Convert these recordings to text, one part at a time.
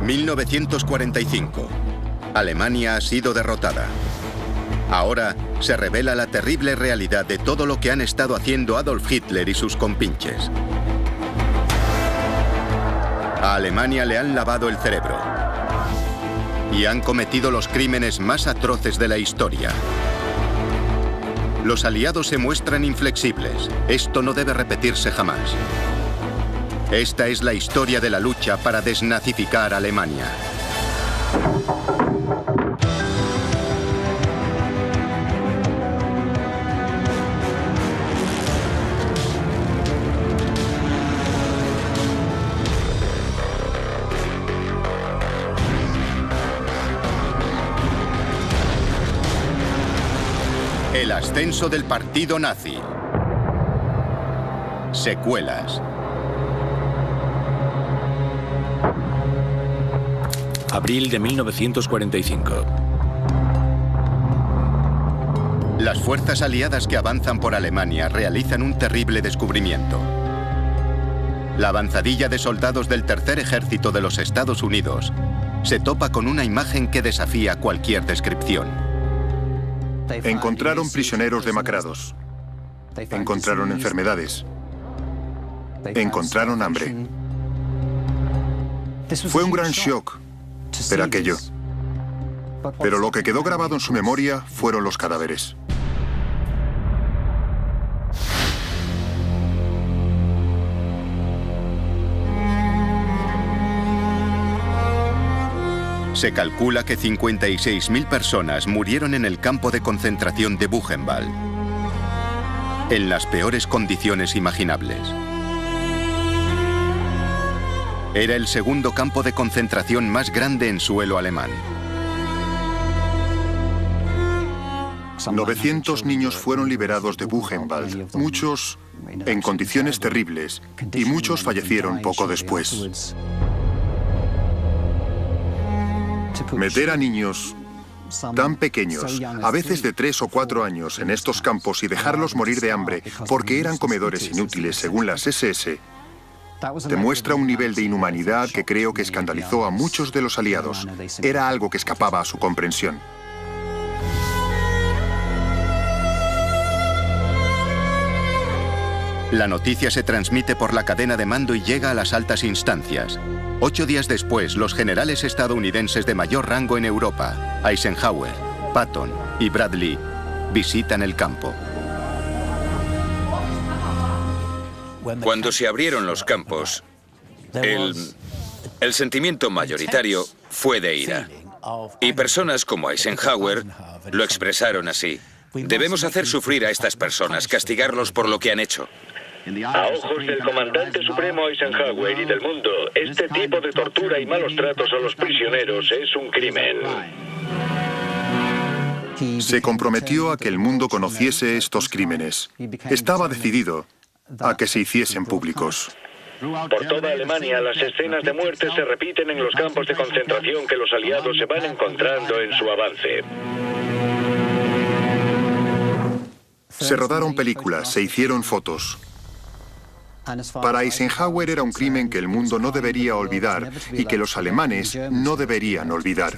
1945. Alemania ha sido derrotada. Ahora se revela la terrible realidad de todo lo que han estado haciendo Adolf Hitler y sus compinches. A Alemania le han lavado el cerebro y han cometido los crímenes más atroces de la historia. Los aliados se muestran inflexibles. Esto no debe repetirse jamás. Esta es la historia de la lucha para desnazificar Alemania. El ascenso del partido nazi. Secuelas. Abril de 1945. Las fuerzas aliadas que avanzan por Alemania realizan un terrible descubrimiento. La avanzadilla de soldados del Tercer Ejército de los Estados Unidos se topa con una imagen que desafía cualquier descripción. Encontraron prisioneros demacrados. Encontraron enfermedades. Encontraron hambre. Fue un gran shock ver aquello. Pero lo que quedó grabado en su memoria fueron los cadáveres. Se calcula que 56.000 personas murieron en el campo de concentración de Buchenwald, en las peores condiciones imaginables. Era el segundo campo de concentración más grande en suelo alemán. 900 niños fueron liberados de Buchenwald, muchos en condiciones terribles, y muchos fallecieron poco después. Meter a niños tan pequeños, a veces de 3 o 4 años, en estos campos y dejarlos morir de hambre porque eran comedores inútiles según las SS, demuestra un nivel de inhumanidad que creo que escandalizó a muchos de los aliados. Era algo que escapaba a su comprensión. La noticia se transmite por la cadena de mando y llega a las altas instancias. 8 días después, los generales estadounidenses de mayor rango en Europa, Eisenhower, Patton y Bradley, visitan el campo. Cuando se abrieron los campos, el sentimiento mayoritario fue de ira. Y personas como Eisenhower lo expresaron así. Debemos hacer sufrir a estas personas, castigarlos por lo que han hecho. A ojos del comandante supremo Eisenhower y del mundo, este tipo de tortura y malos tratos a los prisioneros es un crimen. Se comprometió a que el mundo conociese estos crímenes. Estaba decidido a que se hiciesen públicos. Por toda Alemania, las escenas de muerte se repiten en los campos de concentración que los aliados se van encontrando en su avance. Se rodaron películas, se hicieron fotos. Para Eisenhower era un crimen que el mundo no debería olvidar y que los alemanes no deberían olvidar.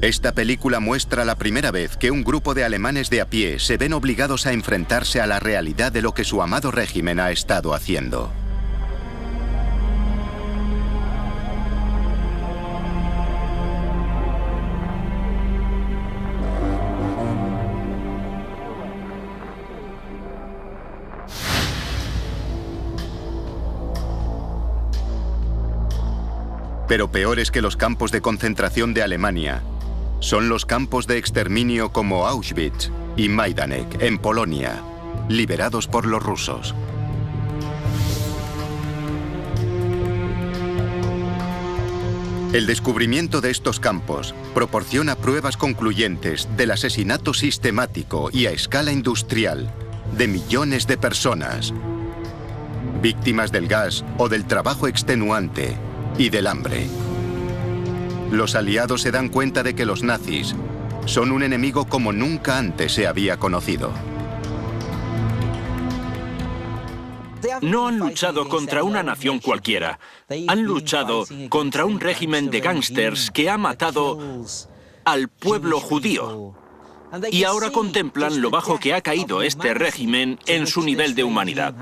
Esta película muestra la primera vez que un grupo de alemanes de a pie se ven obligados a enfrentarse a la realidad de lo que su amado régimen ha estado haciendo. Pero peores que los campos de concentración de Alemania son los campos de exterminio como Auschwitz y Majdanek, en Polonia, liberados por los rusos. El descubrimiento de estos campos proporciona pruebas concluyentes del asesinato sistemático y a escala industrial de millones de personas, víctimas del gas o del trabajo extenuante y del hambre. Los aliados se dan cuenta de que los nazis son un enemigo como nunca antes se había conocido. No han luchado contra una nación cualquiera. Han luchado contra un régimen de gángsters que ha matado al pueblo judío. Y ahora contemplan lo bajo que ha caído este régimen en su nivel de humanidad.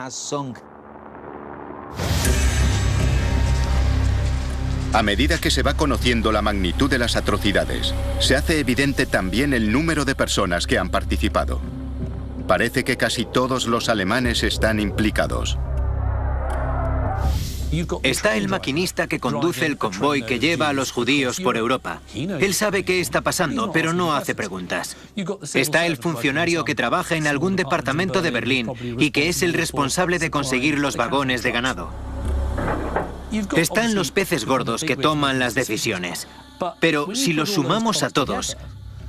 A medida que se va conociendo la magnitud de las atrocidades, se hace evidente también el número de personas que han participado. Parece que casi todos los alemanes están implicados. Está el maquinista que conduce el convoy que lleva a los judíos por Europa. Él sabe qué está pasando, pero no hace preguntas. Está el funcionario que trabaja en algún departamento de Berlín y que es el responsable de conseguir los vagones de ganado. Están los peces gordos que toman las decisiones. Pero si los sumamos a todos,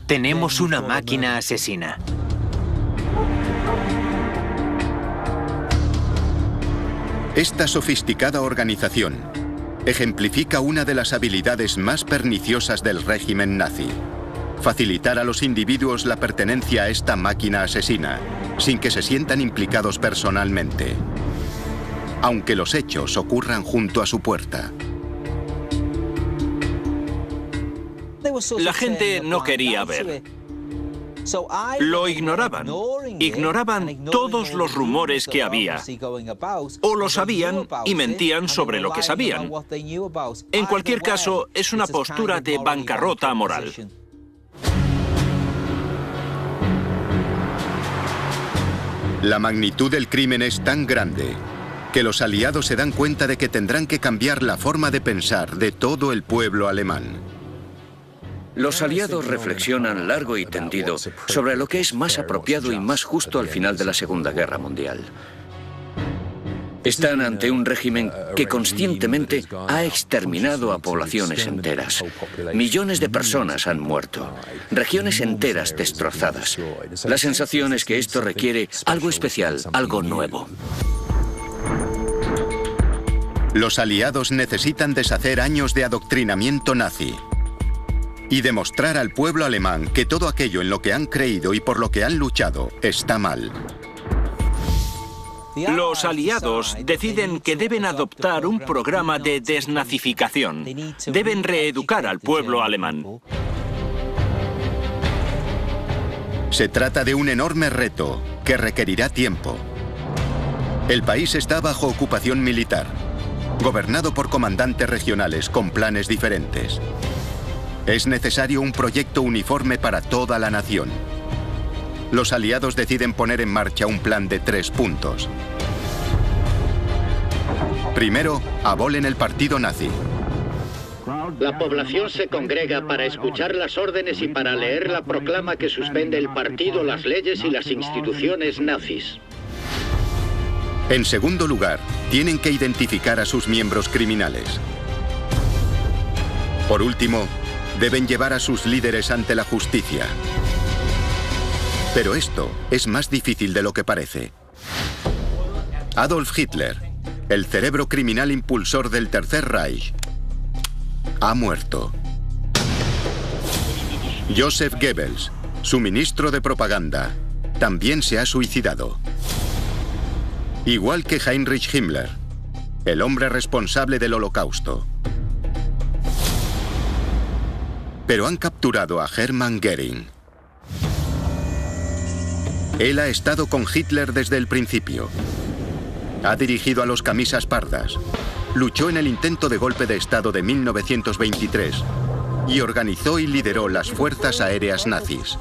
tenemos una máquina asesina. Esta sofisticada organización ejemplifica una de las habilidades más perniciosas del régimen nazi: facilitar a los individuos la pertenencia a esta máquina asesina, sin que se sientan implicados personalmente, aunque los hechos ocurran junto a su puerta. La gente no quería ver. Lo ignoraban. Ignoraban todos los rumores que había. O lo sabían y mentían sobre lo que sabían. En cualquier caso, es una postura de bancarrota moral. La magnitud del crimen es tan grande que los aliados se dan cuenta de que tendrán que cambiar la forma de pensar de todo el pueblo alemán. Los aliados reflexionan largo y tendido sobre lo que es más apropiado y más justo al final de la Segunda Guerra Mundial. Están ante un régimen que conscientemente ha exterminado a poblaciones enteras. Millones de personas han muerto, regiones enteras destrozadas. La sensación es que esto requiere algo especial, algo nuevo. Los aliados necesitan deshacer años de adoctrinamiento nazi y demostrar al pueblo alemán que todo aquello en lo que han creído y por lo que han luchado está mal. Los aliados deciden que deben adoptar un programa de desnazificación. Deben reeducar al pueblo alemán. Se trata de un enorme reto que requerirá tiempo. El país está bajo ocupación militar, gobernado por comandantes regionales con planes diferentes. Es necesario un proyecto uniforme para toda la nación. Los aliados deciden poner en marcha un plan de 3 puntos. Primero, abolen el partido nazi. La población se congrega para escuchar las órdenes y para leer la proclama que suspende el partido, las leyes y las instituciones nazis. En segundo lugar, tienen que identificar a sus miembros criminales. Por último, deben llevar a sus líderes ante la justicia. Pero esto es más difícil de lo que parece. Adolf Hitler, el cerebro criminal impulsor del Tercer Reich, ha muerto. Joseph Goebbels, su ministro de propaganda, también se ha suicidado. Igual que Heinrich Himmler, el hombre responsable del Holocausto. Pero han capturado a Hermann Göring. Él ha estado con Hitler desde el principio. Ha dirigido a los camisas pardas, luchó en el intento de golpe de Estado de 1923 y organizó y lideró las fuerzas aéreas nazis.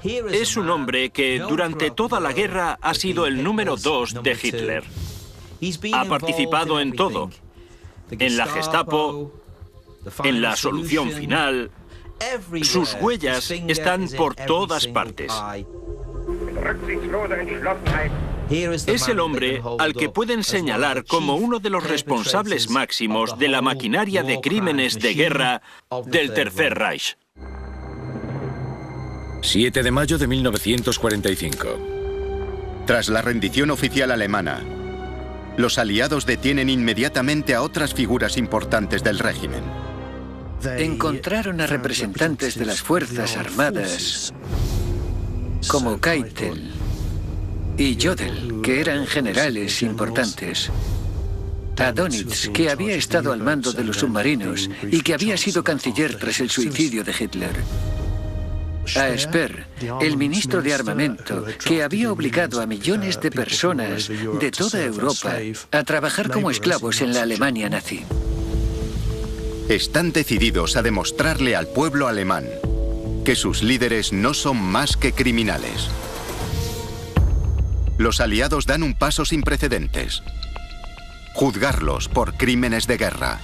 Es un hombre que durante toda la guerra ha sido el número 2 de Hitler. Ha participado en todo. En la Gestapo, en la solución final. Sus huellas están por todas partes. Es el hombre al que pueden señalar como uno de los responsables máximos de la maquinaria de crímenes de guerra del Tercer Reich. 7 de mayo de 1945. Tras la rendición oficial alemana, los aliados detienen inmediatamente a otras figuras importantes del régimen. Encontraron a representantes de las Fuerzas Armadas, como Keitel, y Jodl, que eran generales importantes. A Dönitz, que había estado al mando de los submarinos y que había sido canciller tras el suicidio de Hitler. A Speer, el ministro de armamento, que había obligado a millones de personas de toda Europa a trabajar como esclavos en la Alemania nazi. Están decididos a demostrarle al pueblo alemán que sus líderes no son más que criminales. Los aliados dan un paso sin precedentes: juzgarlos por crímenes de guerra.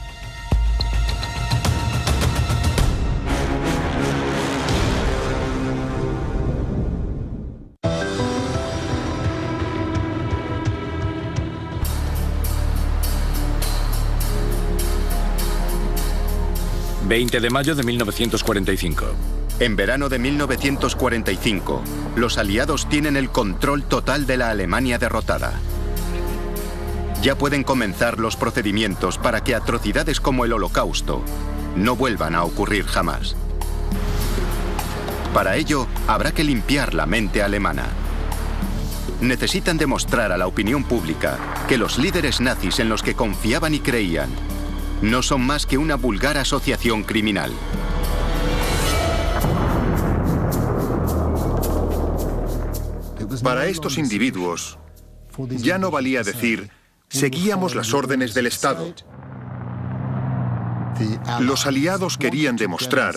...20 de mayo de 1945. En verano de 1945, los aliados tienen el control total de la Alemania derrotada. Ya pueden comenzar los procedimientos para que atrocidades como el Holocausto no vuelvan a ocurrir jamás. Para ello, habrá que limpiar la mente alemana. Necesitan demostrar a la opinión pública que los líderes nazis en los que confiaban y creían no son más que una vulgar asociación criminal. Para estos individuos, ya no valía decir, seguíamos las órdenes del Estado. Los aliados querían demostrar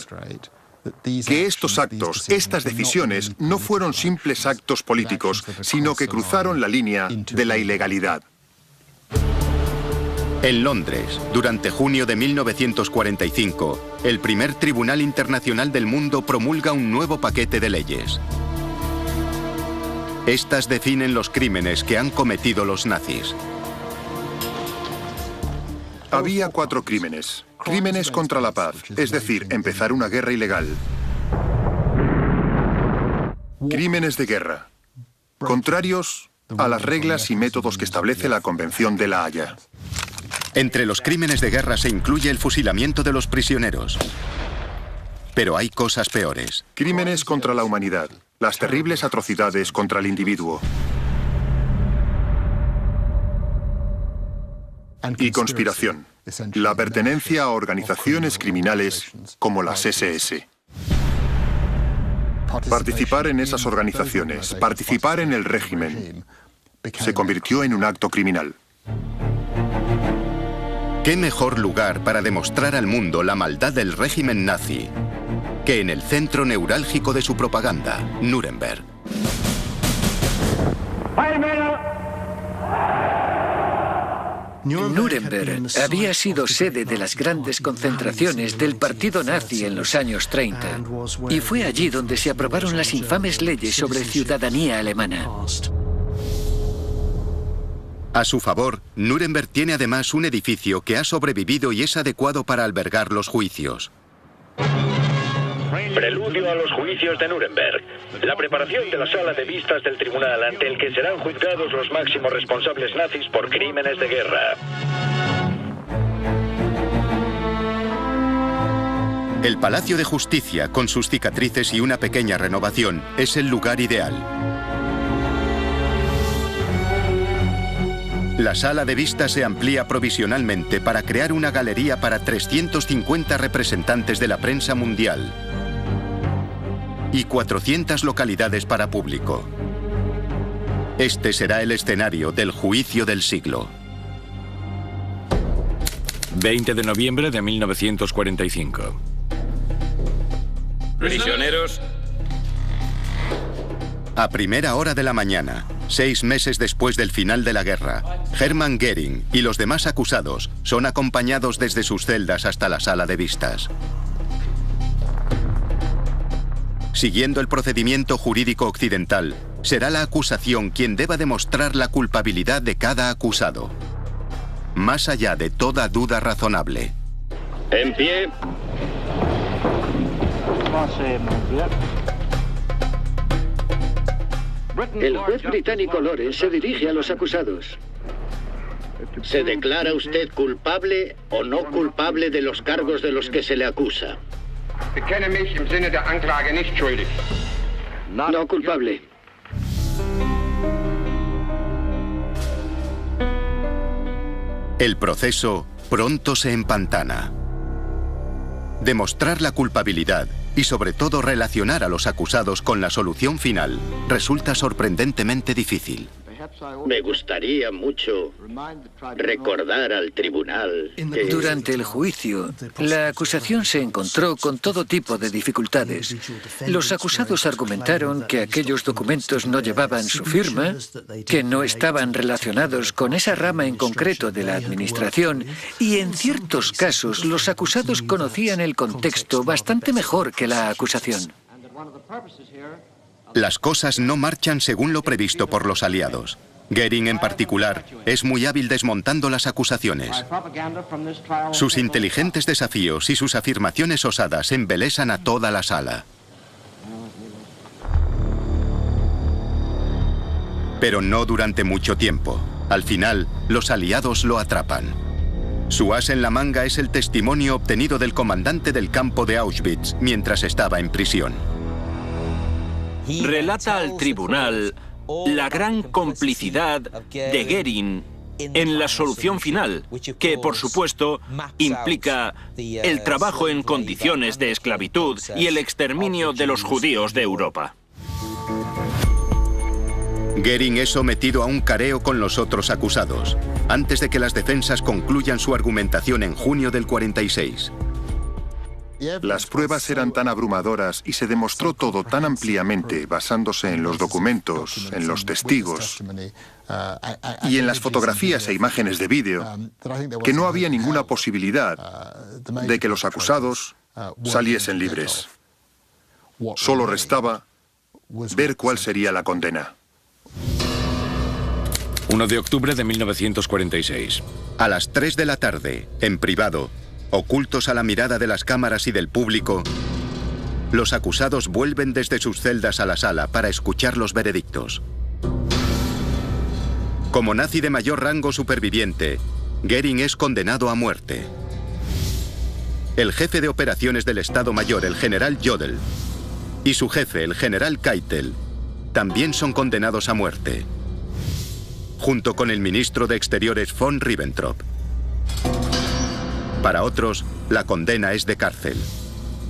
que estos actos, estas decisiones, no fueron simples actos políticos, sino que cruzaron la línea de la ilegalidad. En Londres, durante junio de 1945, el primer Tribunal Internacional del Mundo promulga un nuevo paquete de leyes. Estas definen los crímenes que han cometido los nazis. Había 4 crímenes. Crímenes contra la paz, es decir, empezar una guerra ilegal. Crímenes de guerra, contrarios a las reglas y métodos que establece la Convención de La Haya. Entre los crímenes de guerra se incluye el fusilamiento de los prisioneros. Pero hay cosas peores. Crímenes contra la humanidad, las terribles atrocidades contra el individuo. Y conspiración, la pertenencia a organizaciones criminales como las SS. Participar en esas organizaciones, participar en el régimen, se convirtió en un acto criminal. ¿Qué mejor lugar para demostrar al mundo la maldad del régimen nazi que en el centro neurálgico de su propaganda, Nuremberg? Nuremberg había sido sede de las grandes concentraciones del partido nazi en los años 30 y fue allí donde se aprobaron las infames leyes sobre ciudadanía alemana. A su favor, Nuremberg tiene además un edificio que ha sobrevivido y es adecuado para albergar los juicios. Preludio a los juicios de Nuremberg. La preparación de la sala de vistas del tribunal ante el que serán juzgados los máximos responsables nazis por crímenes de guerra. El Palacio de Justicia, con sus cicatrices y una pequeña renovación, es el lugar ideal. La sala de vistas se amplía provisionalmente para crear una galería para 350 representantes de la prensa mundial y 400 localidades para público. Este será el escenario del juicio del siglo. 20 de noviembre de 1945. Prisioneros. A primera hora de la mañana, 6 meses después del final de la guerra, Hermann Göring y los demás acusados son acompañados desde sus celdas hasta la sala de vistas. Siguiendo el procedimiento jurídico occidental, será la acusación quien deba demostrar la culpabilidad de cada acusado, más allá de toda duda razonable. En pie. El juez británico Lawrence se dirige a los acusados. ¿Se declara usted culpable o no culpable de los cargos de los que se le acusa? No culpable. El proceso pronto se empantana. Demostrar la culpabilidad y sobre todo relacionar a los acusados con la solución final resulta sorprendentemente difícil. Me gustaría mucho recordar al tribunal que... Durante el juicio, la acusación se encontró con todo tipo de dificultades. Los acusados argumentaron que aquellos documentos no llevaban su firma, que no estaban relacionados con esa rama en concreto de la administración y, en ciertos casos, los acusados conocían el contexto bastante mejor que la acusación. Las cosas no marchan según lo previsto por los aliados. Goering, en particular, es muy hábil desmontando las acusaciones. Sus inteligentes desafíos y sus afirmaciones osadas embelesan a toda la sala. Pero no durante mucho tiempo. Al final, los aliados lo atrapan. Su as en la manga es el testimonio obtenido del comandante del campo de Auschwitz mientras estaba en prisión. Relata al tribunal la gran complicidad de Goering en la solución final, que por supuesto implica el trabajo en condiciones de esclavitud y el exterminio de los judíos de Europa. Goering es sometido a un careo con los otros acusados, antes de que las defensas concluyan su argumentación en junio del 46. Las pruebas eran tan abrumadoras y se demostró todo tan ampliamente basándose en los documentos, en los testigos y en las fotografías e imágenes de vídeo, que no había ninguna posibilidad de que los acusados saliesen libres. Solo restaba ver cuál sería la condena. 1 de octubre de 1946. A las 3 de la tarde, en privado, ocultos a la mirada de las cámaras y del público, los acusados vuelven desde sus celdas a la sala para escuchar los veredictos. Como nazi de mayor rango superviviente, Goering es condenado a muerte. El jefe de operaciones del Estado Mayor, el general Jodl, y su jefe, el general Keitel, también son condenados a muerte, junto con el ministro de Exteriores von Ribbentrop. Para otros, la condena es de cárcel.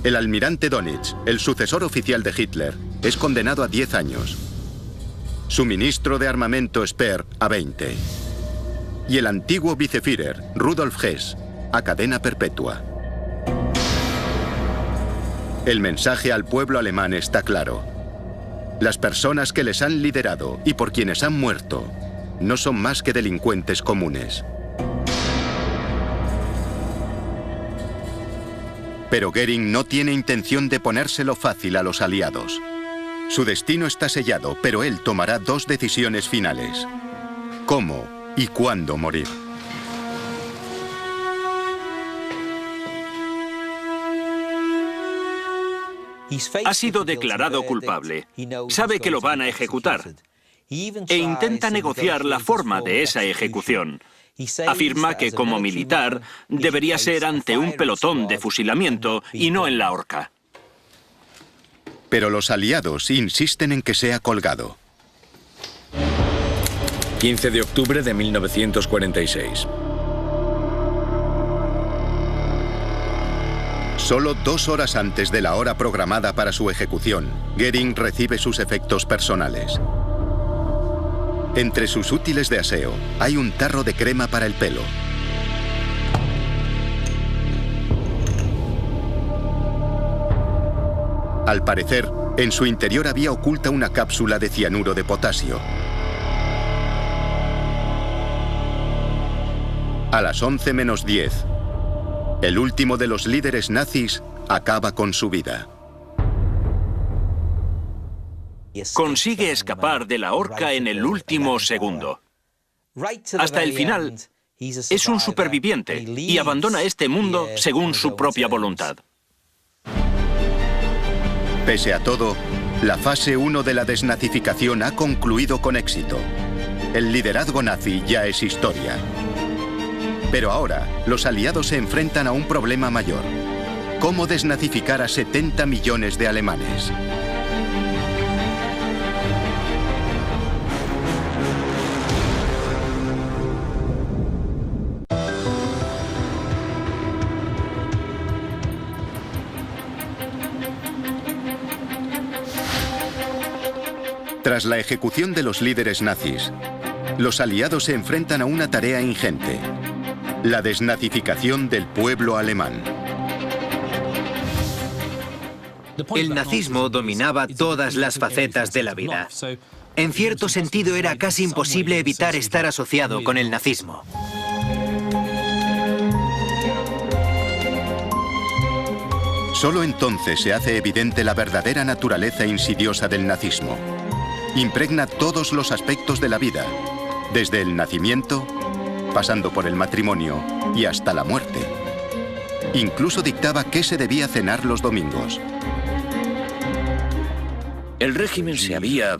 El almirante Dönitz, el sucesor oficial de Hitler, es condenado a 10 años. Su ministro de armamento Speer a 20. Y el antiguo viceführer, Rudolf Hess, a cadena perpetua. El mensaje al pueblo alemán está claro. Las personas que les han liderado y por quienes han muerto no son más que delincuentes comunes. Pero Goering no tiene intención de ponérselo fácil a los aliados. Su destino está sellado, pero él tomará dos decisiones finales: cómo y cuándo morir. Ha sido declarado culpable. Sabe que lo van a ejecutar. E intenta negociar la forma de esa ejecución. Afirma que como militar debería ser ante un pelotón de fusilamiento y no en la horca. Pero los aliados insisten en que sea colgado. 15 de octubre de 1946. Solo 2 horas antes de la hora programada para su ejecución, Goering recibe sus efectos personales. Entre sus útiles de aseo hay un tarro de crema para el pelo. Al parecer, en su interior había oculta una cápsula de cianuro de potasio. A las 11 menos 10, el último de los líderes nazis acaba con su vida. Consigue escapar de la horca en el último segundo. Hasta el final, es un superviviente y abandona este mundo según su propia voluntad. Pese a todo, la fase 1 de la desnazificación ha concluido con éxito. El liderazgo nazi ya es historia. Pero ahora, los aliados se enfrentan a un problema mayor: ¿cómo desnazificar a 70 millones de alemanes? Tras la ejecución de los líderes nazis, los aliados se enfrentan a una tarea ingente: la desnazificación del pueblo alemán. El nazismo dominaba todas las facetas de la vida. En cierto sentido, era casi imposible evitar estar asociado con el nazismo. Solo entonces se hace evidente la verdadera naturaleza insidiosa del nazismo. Impregna todos los aspectos de la vida, desde el nacimiento, pasando por el matrimonio y hasta la muerte. Incluso dictaba qué se debía cenar los domingos. El régimen se había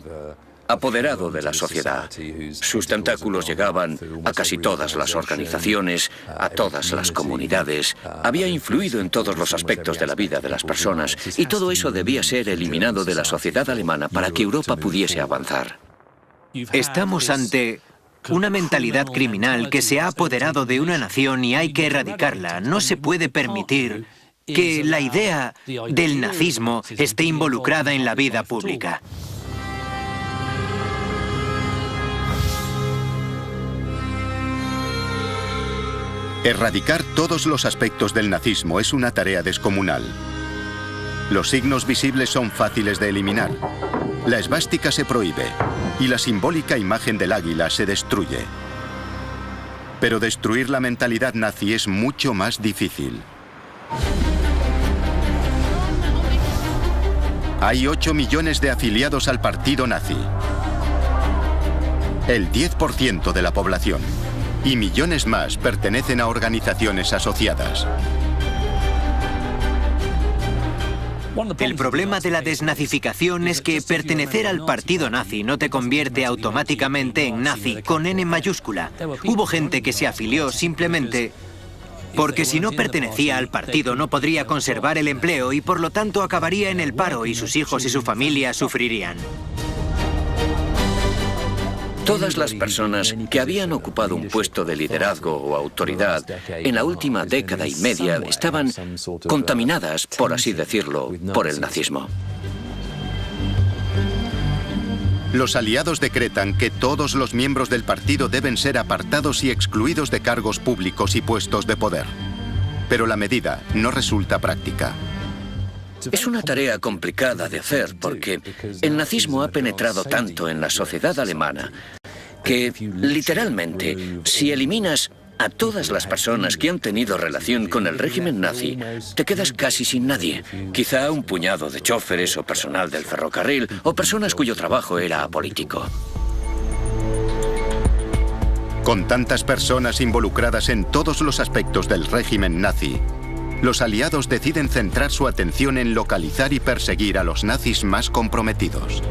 apoderado de la sociedad. Sus tentáculos llegaban a casi todas las organizaciones, a todas las comunidades. Había influido en todos los aspectos de la vida de las personas, y todo eso debía ser eliminado de la sociedad alemana para que Europa pudiese avanzar. Estamos ante una mentalidad criminal que se ha apoderado de una nación y hay que erradicarla. No se puede permitir que la idea del nazismo esté involucrada en la vida pública. Erradicar todos los aspectos del nazismo es una tarea descomunal. Los signos visibles son fáciles de eliminar. La esvástica se prohíbe y la simbólica imagen del águila se destruye. Pero destruir la mentalidad nazi es mucho más difícil. Hay 8 millones de afiliados al partido nazi. El 10% de la población. Y millones más pertenecen a organizaciones asociadas. El problema de la desnazificación es que pertenecer al partido nazi no te convierte automáticamente en nazi con N mayúscula. Hubo gente que se afilió simplemente porque si no pertenecía al partido no podría conservar el empleo y por lo tanto acabaría en el paro y sus hijos y su familia sufrirían. Todas las personas que habían ocupado un puesto de liderazgo o autoridad en la última década y media estaban contaminadas, por así decirlo, por el nazismo. Los aliados decretan que todos los miembros del partido deben ser apartados y excluidos de cargos públicos y puestos de poder. Pero la medida no resulta práctica. Es una tarea complicada de hacer porque el nazismo ha penetrado tanto en la sociedad alemana que, literalmente, si eliminas a todas las personas que han tenido relación con el régimen nazi, te quedas casi sin nadie. Quizá un puñado de chóferes o personal del ferrocarril o personas cuyo trabajo era apolítico. Con tantas personas involucradas en todos los aspectos del régimen nazi, los aliados deciden centrar su atención en localizar y perseguir a los nazis más comprometidos.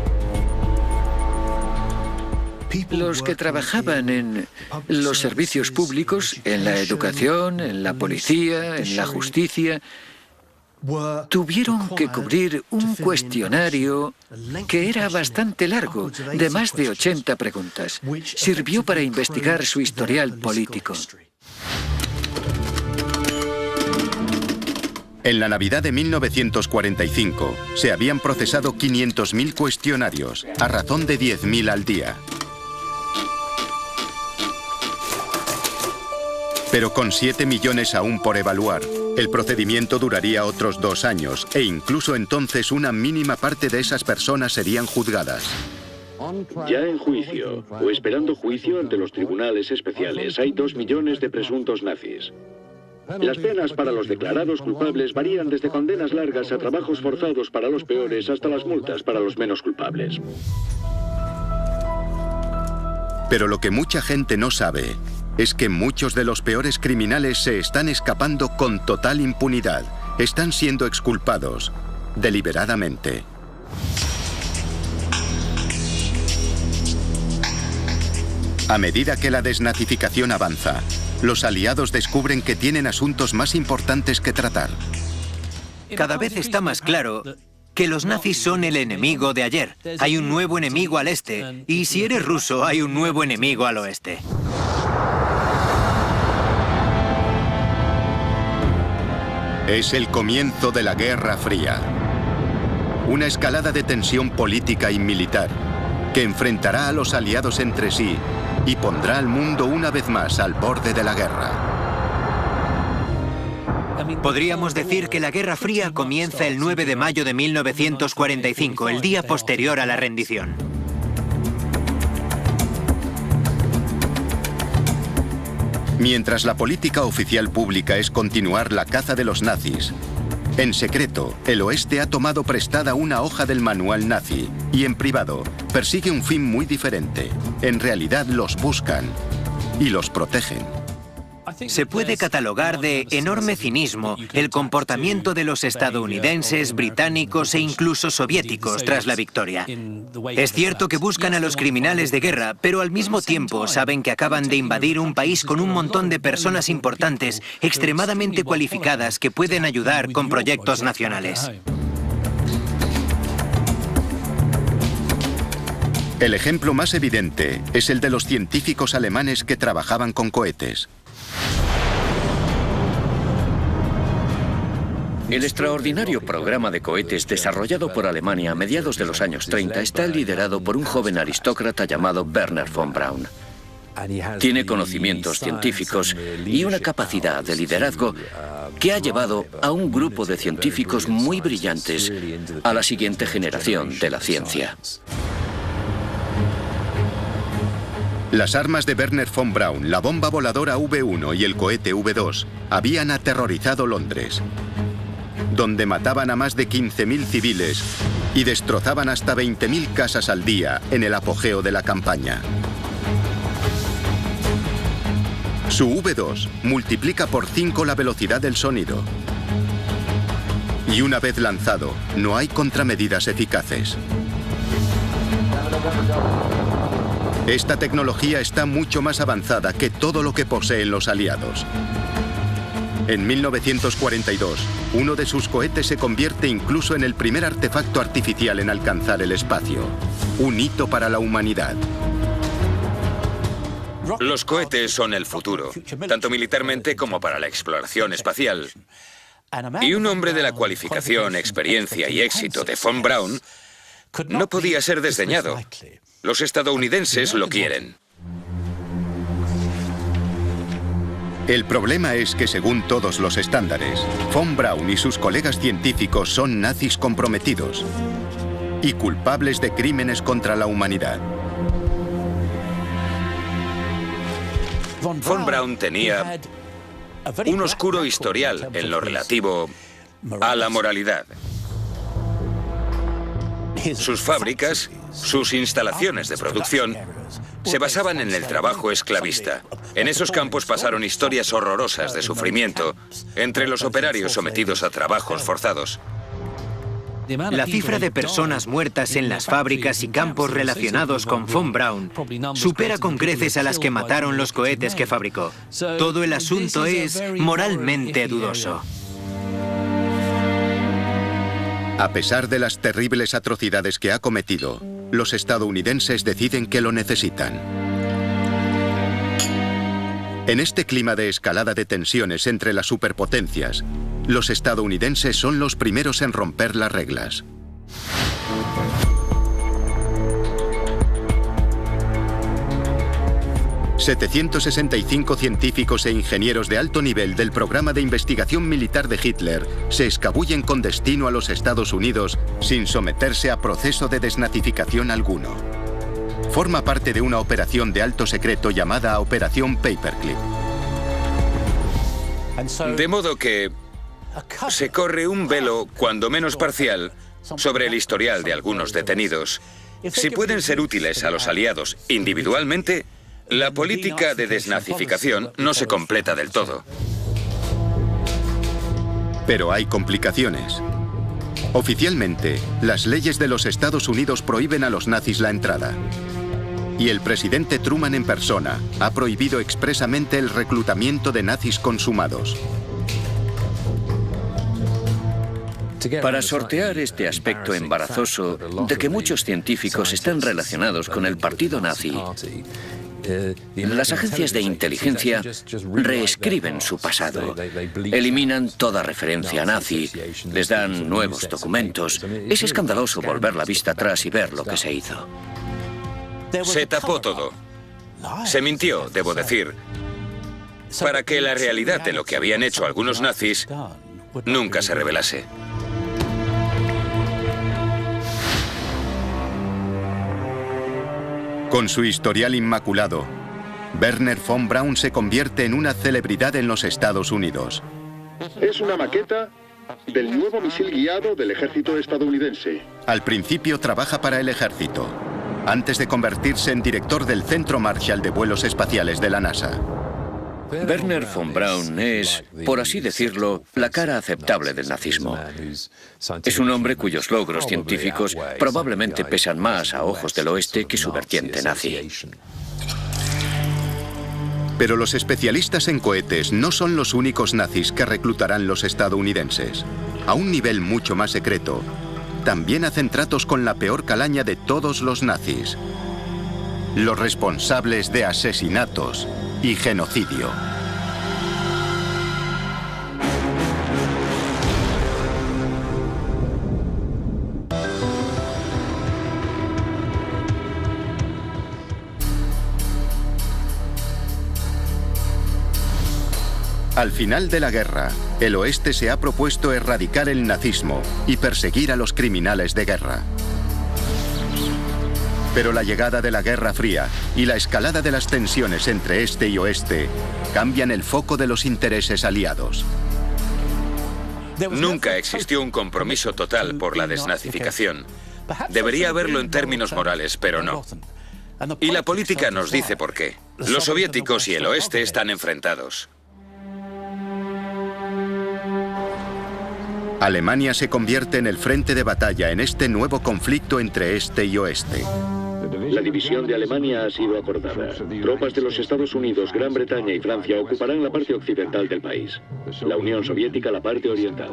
Los que trabajaban en los servicios públicos, en la educación, en la policía, en la justicia, tuvieron que cubrir un cuestionario que era bastante largo, de más de 80 preguntas. Sirvió para investigar su historial político. En la Navidad de 1945 se habían procesado 500.000 cuestionarios, a razón de 10.000 al día. Pero con 7 millones aún por evaluar, el procedimiento duraría otros 2 años e incluso entonces una mínima parte de esas personas serían juzgadas. Ya en juicio, o esperando juicio ante los tribunales especiales, hay 2 millones de presuntos nazis. Las penas para los declarados culpables varían desde condenas largas a trabajos forzados para los peores hasta las multas para los menos culpables. Pero lo que mucha gente no sabe es que muchos de los peores criminales se están escapando con total impunidad. Están siendo exculpados deliberadamente. A medida que la desnazificación avanza, los aliados descubren que tienen asuntos más importantes que tratar. Cada vez está más claro que los nazis son el enemigo de ayer. Hay un nuevo enemigo al este, y si eres ruso, hay un nuevo enemigo al oeste. Es el comienzo de la Guerra Fría. Una escalada de tensión política y militar que enfrentará a los aliados entre sí y pondrá al mundo una vez más al borde de la guerra. Podríamos decir que la Guerra Fría comienza el 9 de mayo de 1945, el día posterior a la rendición. Mientras la política oficial pública es continuar la caza de los nazis, en secreto, el oeste ha tomado prestada una hoja del manual nazi y en privado persigue un fin muy diferente. En realidad los buscan y los protegen. Se puede catalogar de enorme cinismo el comportamiento de los estadounidenses, británicos e incluso soviéticos tras la victoria. Es cierto que buscan a los criminales de guerra, pero al mismo tiempo saben que acaban de invadir un país con un montón de personas importantes, extremadamente cualificadas, que pueden ayudar con proyectos nacionales. El ejemplo más evidente es el de los científicos alemanes que trabajaban con cohetes. El extraordinario programa de cohetes desarrollado por Alemania a mediados de los años 30 está liderado por un joven aristócrata llamado Wernher von Braun. Tiene conocimientos científicos y una capacidad de liderazgo que ha llevado a un grupo de científicos muy brillantes a la siguiente generación de la ciencia. Las armas de Wernher von Braun, la bomba voladora V1 y el cohete V2, habían aterrorizado Londres, donde mataban a más de 15.000 civiles y destrozaban hasta 20.000 casas al día en el apogeo de la campaña. Su V2 multiplica por 5 la velocidad del sonido. Y una vez lanzado, no hay contramedidas eficaces. Esta tecnología está mucho más avanzada que todo lo que poseen los aliados. En 1942, uno de sus cohetes se convierte incluso en el primer artefacto artificial en alcanzar el espacio. Un hito para la humanidad. Los cohetes son el futuro, tanto militarmente como para la exploración espacial. Y un hombre de la cualificación, experiencia y éxito de von Braun no podía ser desdeñado. Los estadounidenses lo quieren. El problema es que, según todos los estándares, von Braun y sus colegas científicos son nazis comprometidos y culpables de crímenes contra la humanidad. Von Braun tenía un oscuro historial en lo relativo a la moralidad. Sus fábricas, sus instalaciones de producción, se basaban en el trabajo esclavista. En esos campos pasaron historias horrorosas de sufrimiento entre los operarios sometidos a trabajos forzados. La cifra de personas muertas en las fábricas y campos relacionados con von Braun supera con creces a las que mataron los cohetes que fabricó. Todo el asunto es moralmente dudoso. A pesar de las terribles atrocidades que ha cometido, los estadounidenses deciden que lo necesitan. En este clima de escalada de tensiones entre las superpotencias, los estadounidenses son los primeros en romper las reglas. ...765 científicos e ingenieros de alto nivel del programa de investigación militar de Hitler se escabullen con destino a los Estados Unidos sin someterse a proceso de desnazificación alguno. Forma parte de una operación de alto secreto llamada Operación Paperclip. De modo que se corre un velo, cuando menos parcial, sobre el historial de algunos detenidos. Si pueden ser útiles a los aliados individualmente, la política de desnazificación no se completa del todo. Pero hay complicaciones. Oficialmente, las leyes de los Estados Unidos prohíben a los nazis la entrada. Y el presidente Truman en persona ha prohibido expresamente el reclutamiento de nazis consumados. Para sortear este aspecto embarazoso de que muchos científicos están relacionados con el partido nazi, las agencias de inteligencia reescriben su pasado, eliminan toda referencia nazi, les dan nuevos documentos. Es escandaloso volver la vista atrás y ver lo que se hizo. Se tapó todo. Se mintió, debo decir, para que la realidad de lo que habían hecho algunos nazis nunca se revelase. Con su historial inmaculado, Wernher von Braun se convierte en una celebridad en los Estados Unidos. Es una maqueta del nuevo misil guiado del ejército estadounidense. Al principio trabaja para el ejército, antes de convertirse en director del Centro Marshall de Vuelos Espaciales de la NASA. Wernher von Braun es, por así decirlo, la cara aceptable del nazismo. Es un hombre cuyos logros científicos probablemente pesan más a ojos del oeste que su vertiente nazi. Pero los especialistas en cohetes no son los únicos nazis que reclutarán los estadounidenses. A un nivel mucho más secreto, también hacen tratos con la peor calaña de todos los nazis: los responsables de asesinatos y genocidio. Al final de la guerra, el oeste se ha propuesto erradicar el nazismo y perseguir a los criminales de guerra. Pero la llegada de la Guerra Fría y la escalada de las tensiones entre este y oeste cambian el foco de los intereses aliados. Nunca existió un compromiso total por la desnazificación. Debería haberlo en términos morales, pero no. Y la política nos dice por qué. Los soviéticos y el oeste están enfrentados. Alemania se convierte en el frente de batalla en este nuevo conflicto entre este y oeste. La división de Alemania ha sido acordada. Tropas de los Estados Unidos, Gran Bretaña y Francia ocuparán la parte occidental del país. La Unión Soviética la parte oriental.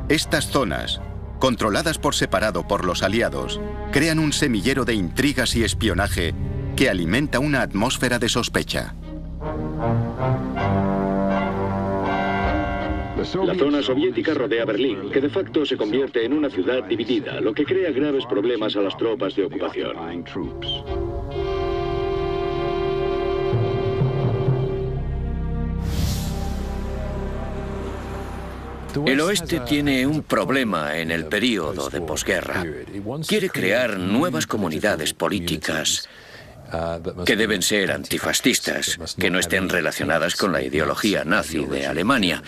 Estas zonas, controladas por separado por los aliados, crean un semillero de intrigas y espionaje que alimenta una atmósfera de sospecha. La zona soviética rodea Berlín, que de facto se convierte en una ciudad dividida, lo que crea graves problemas a las tropas de ocupación. El oeste tiene un problema en el período de posguerra. Quiere crear nuevas comunidades políticas que deben ser antifascistas, que no estén relacionadas con la ideología nazi de Alemania.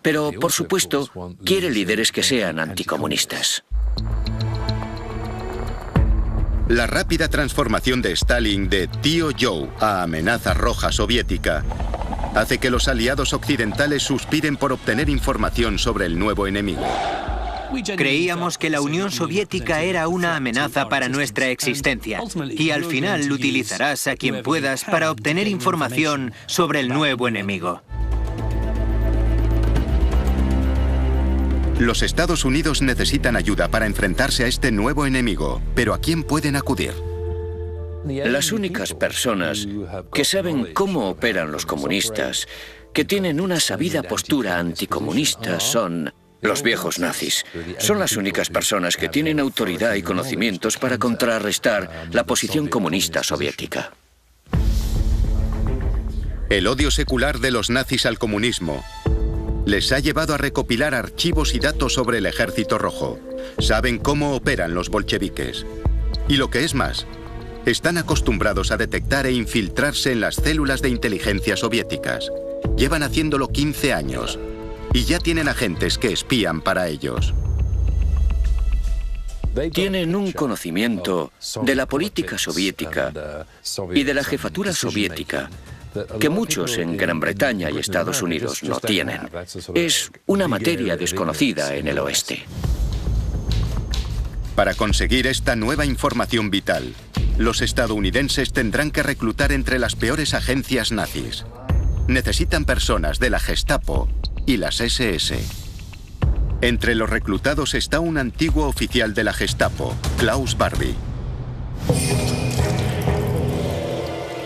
Pero, por supuesto, quiere líderes que sean anticomunistas. La rápida transformación de Stalin de Tío Joe a amenaza roja soviética hace que los aliados occidentales suspiren por obtener información sobre el nuevo enemigo. Creíamos que la Unión Soviética era una amenaza para nuestra existencia y al final utilizarás a quien puedas para obtener información sobre el nuevo enemigo. Los Estados Unidos necesitan ayuda para enfrentarse a este nuevo enemigo, pero ¿a quién pueden acudir? Las únicas personas que saben cómo operan los comunistas, que tienen una sabida postura anticomunista, son los viejos nazis. Son las únicas personas que tienen autoridad y conocimientos para contrarrestar la posición comunista soviética. El odio secular de los nazis al comunismo les ha llevado a recopilar archivos y datos sobre el Ejército Rojo. Saben cómo operan los bolcheviques. Y lo que es más, están acostumbrados a detectar e infiltrarse en las células de inteligencia soviéticas. Llevan haciéndolo 15 años y ya tienen agentes que espían para ellos. Tienen un conocimiento de la política soviética y de la jefatura soviética que muchos en Gran Bretaña y Estados Unidos no tienen. Es una materia desconocida en el oeste. Para conseguir esta nueva información vital, los estadounidenses tendrán que reclutar entre las peores agencias nazis. Necesitan personas de la Gestapo y las SS. Entre los reclutados está un antiguo oficial de la Gestapo, Klaus Barbie.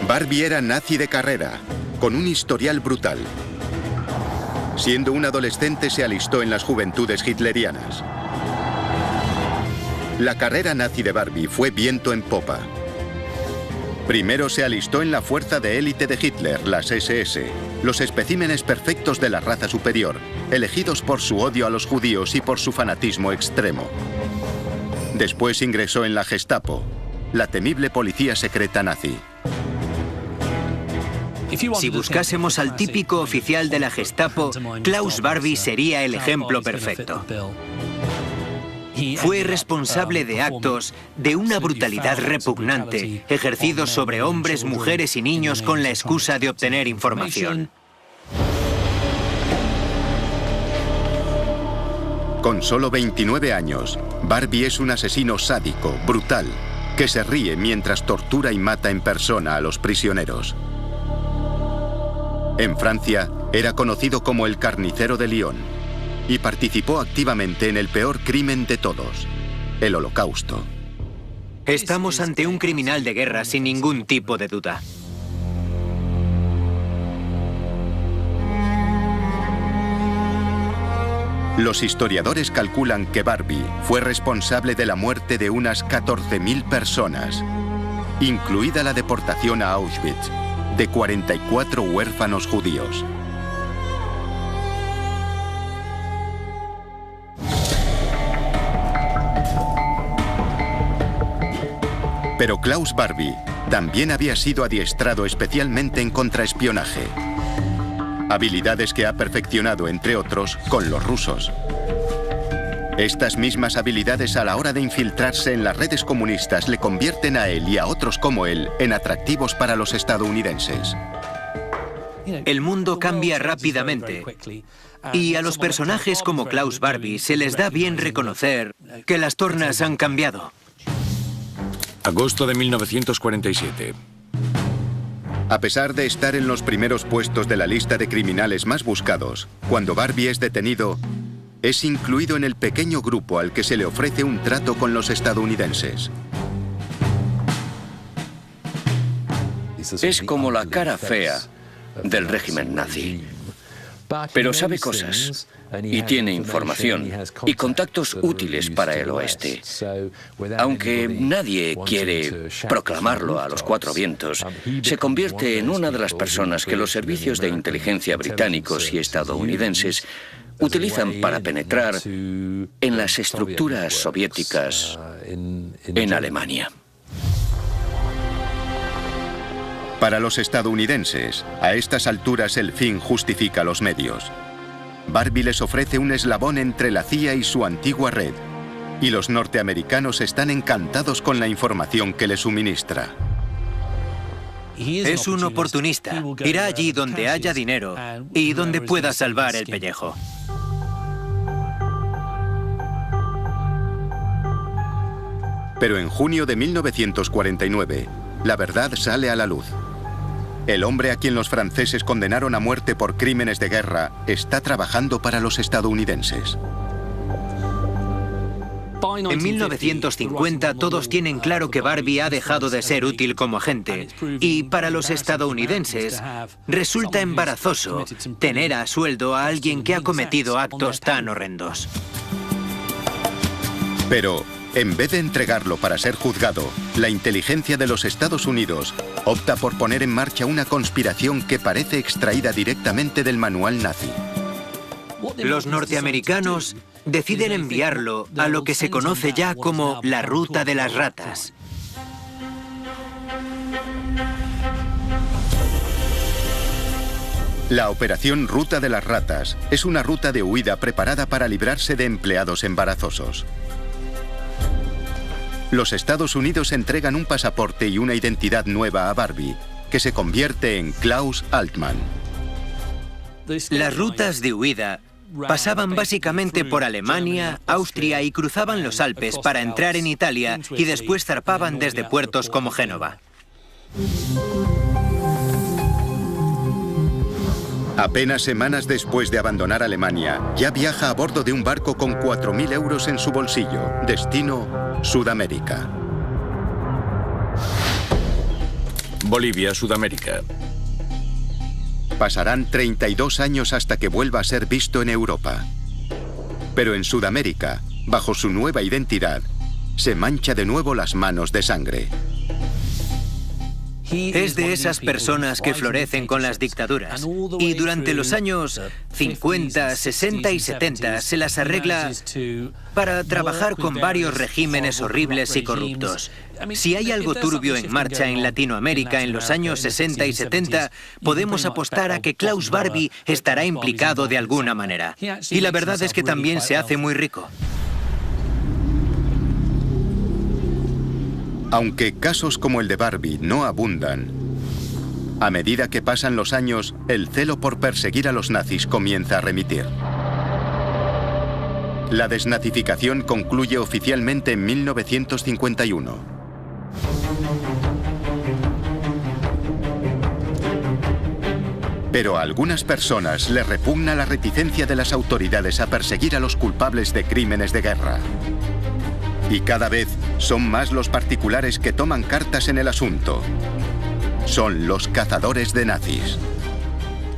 Barbie era nazi de carrera, con un historial brutal. Siendo un adolescente se alistó en las juventudes hitlerianas. La carrera nazi de Barbie fue viento en popa. Primero se alistó en la fuerza de élite de Hitler, las SS, los especímenes perfectos de la raza superior, elegidos por su odio a los judíos y por su fanatismo extremo. Después ingresó en la Gestapo, la temible policía secreta nazi. Si buscásemos al típico oficial de la Gestapo, Klaus Barbie sería el ejemplo perfecto. Fue responsable de actos de una brutalidad repugnante, ejercidos sobre hombres, mujeres y niños con la excusa de obtener información. Con solo 29 años, Barbie es un asesino sádico, brutal, que se ríe mientras tortura y mata en persona a los prisioneros. En Francia, era conocido como el Carnicero de Lyon y participó activamente en el peor crimen de todos, el Holocausto. Estamos ante un criminal de guerra sin ningún tipo de duda. Los historiadores calculan que Barbie fue responsable de la muerte de unas 14.000 personas, incluida la deportación a Auschwitz de 44 huérfanos judíos. Pero Klaus Barbie también había sido adiestrado especialmente en contraespionaje, habilidades que ha perfeccionado, entre otros, con los rusos. Estas mismas habilidades a la hora de infiltrarse en las redes comunistas le convierten a él y a otros como él en atractivos para los estadounidenses. El mundo cambia rápidamente y a los personajes como Klaus Barbie se les da bien reconocer que las tornas han cambiado. Agosto de 1947. A pesar de estar en los primeros puestos de la lista de criminales más buscados, cuando Barbie es detenido, es incluido en el pequeño grupo al que se le ofrece un trato con los estadounidenses. Es como la cara fea del régimen nazi. Pero sabe cosas y tiene información y contactos útiles para el oeste. Aunque nadie quiere proclamarlo a los cuatro vientos, se convierte en una de las personas que los servicios de inteligencia británicos y estadounidenses utilizan para penetrar en las estructuras soviéticas en Alemania. Para los estadounidenses, a estas alturas el fin justifica los medios. Barbie les ofrece un eslabón entre la CIA y su antigua red, y los norteamericanos están encantados con la información que le suministra. Es un oportunista. Irá allí donde haya dinero y donde pueda salvar el pellejo. Pero en junio de 1949, la verdad sale a la luz. El hombre a quien los franceses condenaron a muerte por crímenes de guerra está trabajando para los estadounidenses. En 1950 todos tienen claro que Barbie ha dejado de ser útil como agente y para los estadounidenses resulta embarazoso tener a sueldo a alguien que ha cometido actos tan horrendos. Pero, en vez de entregarlo para ser juzgado, la inteligencia de los Estados Unidos opta por poner en marcha una conspiración que parece extraída directamente del manual nazi. Los norteamericanos deciden enviarlo a lo que se conoce ya como la Ruta de las Ratas. La operación Ruta de las Ratas es una ruta de huida preparada para librarse de empleados embarazosos. Los Estados Unidos entregan un pasaporte y una identidad nueva a Barbie, que se convierte en Klaus Altman. Las rutas de huida pasaban básicamente por Alemania, Austria y cruzaban los Alpes para entrar en Italia y después zarpaban desde puertos como Génova. Apenas semanas después de abandonar Alemania, ya viaja a bordo de un barco con 4.000 euros en su bolsillo. Destino, Sudamérica. Bolivia, Sudamérica. Pasarán 32 años hasta que vuelva a ser visto en Europa. Pero en Sudamérica, bajo su nueva identidad, se mancha de nuevo las manos de sangre. Es de esas personas que florecen con las dictaduras y durante los años 50, 60 y 70 se las arregla para trabajar con varios regímenes horribles y corruptos. Si hay algo turbio en marcha en Latinoamérica en los años 60 y 70, podemos apostar a que Klaus Barbie estará implicado de alguna manera. Y la verdad es que también se hace muy rico. Aunque casos como el de Barbie no abundan, a medida que pasan los años, el celo por perseguir a los nazis comienza a remitir. La desnazificación concluye oficialmente en 1951. Pero a algunas personas les repugna la reticencia de las autoridades a perseguir a los culpables de crímenes de guerra. Y cada vez son más los particulares que toman cartas en el asunto. Son los cazadores de nazis.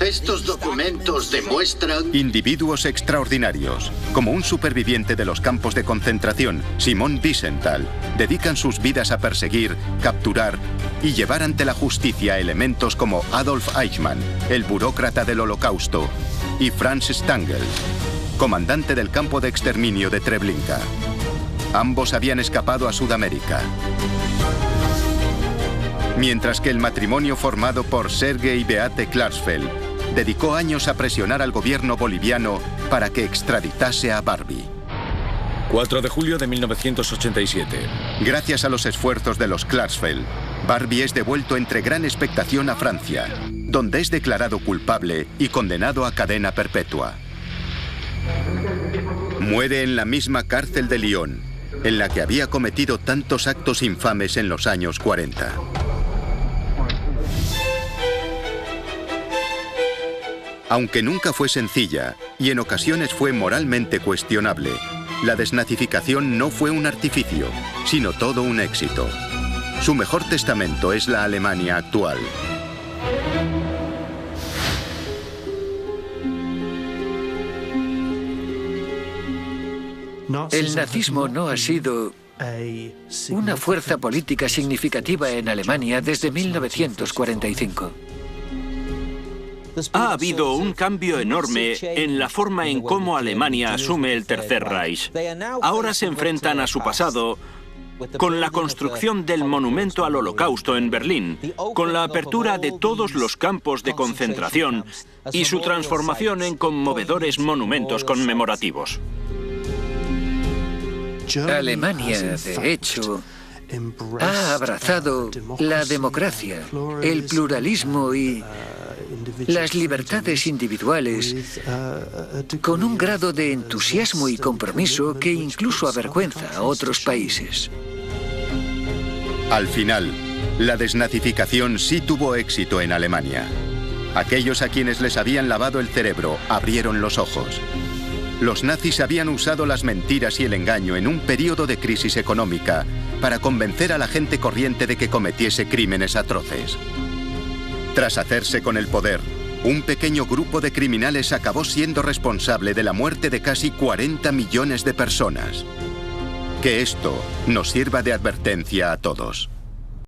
Estos documentos demuestran... Individuos extraordinarios, como un superviviente de los campos de concentración, Simon Wiesenthal, dedican sus vidas a perseguir, capturar y llevar ante la justicia a elementos como Adolf Eichmann, el burócrata del Holocausto, y Franz Stangl, comandante del campo de exterminio de Treblinka. Ambos habían escapado a Sudamérica. Mientras que el matrimonio formado por Sergei y Beate Klarsfeld dedicó años a presionar al gobierno boliviano para que extraditase a Barbie. 4 de julio de 1987. Gracias a los esfuerzos de los Klarsfeld, Barbie es devuelto entre gran expectación a Francia, donde es declarado culpable y condenado a cadena perpetua. Muere en la misma cárcel de Lyon, en la que había cometido tantos actos infames en los años 40. Aunque nunca fue sencilla y en ocasiones fue moralmente cuestionable, la desnazificación no fue un artificio, sino todo un éxito. Su mejor testamento es la Alemania actual. El nazismo no ha sido una fuerza política significativa en Alemania desde 1945. Ha habido un cambio enorme en la forma en cómo Alemania asume el Tercer Reich. Ahora se enfrentan a su pasado con la construcción del monumento al Holocausto en Berlín, con la apertura de todos los campos de concentración y su transformación en conmovedores monumentos conmemorativos. Alemania, de hecho, ha abrazado la democracia, el pluralismo y las libertades individuales con un grado de entusiasmo y compromiso que incluso avergüenza a otros países. Al final, la desnazificación sí tuvo éxito en Alemania. Aquellos a quienes les habían lavado el cerebro abrieron los ojos. Los nazis habían usado las mentiras y el engaño en un periodo de crisis económica para convencer a la gente corriente de que cometiese crímenes atroces. Tras hacerse con el poder, un pequeño grupo de criminales acabó siendo responsable de la muerte de casi 40 millones de personas. Que esto nos sirva de advertencia a todos.